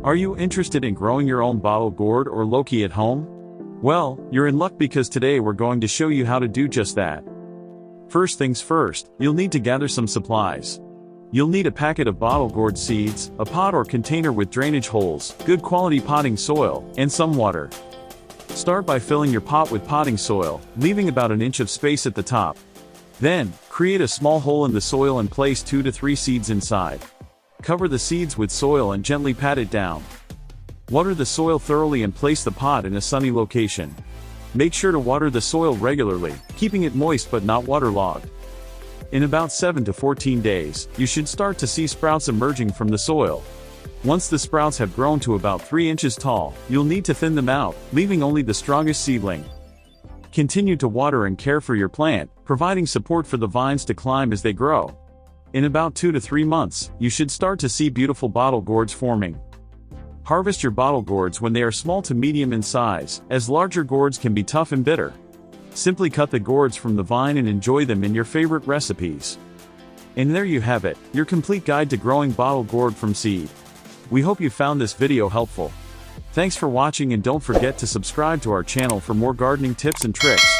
Are you interested in growing your own bottle gourd or Loki at home? Well, you're in luck because today we're going to show you how to do just that. First things first, you'll need to gather some supplies. You'll need a packet of bottle gourd seeds, a pot or container with drainage holes, good quality potting soil, and some water. Start by filling your pot with potting soil, leaving about an inch of space at the top. Then, create a small hole in the soil and place 2 to 3 seeds inside. Cover the seeds with soil and gently pat it down. Water the soil thoroughly and place the pot in a sunny location. Make sure to water the soil regularly, keeping it moist but not waterlogged. In about 7 to 14 days, you should start to see sprouts emerging from the soil. Once the sprouts have grown to about 3 inches tall, you'll need to thin them out, leaving only the strongest seedling. Continue to water and care for your plant, providing support for the vines to climb as they grow. In about 2 to 3 months, you should start to see beautiful bottle gourds forming. Harvest your bottle gourds when they are small to medium in size, as larger gourds can be tough and bitter. Simply cut the gourds from the vine and enjoy them in your favorite recipes. And there you have it, your complete guide to growing bottle gourd from seed. We hope you found this video helpful. Thanks for watching and don't forget to subscribe to our channel for more gardening tips and tricks.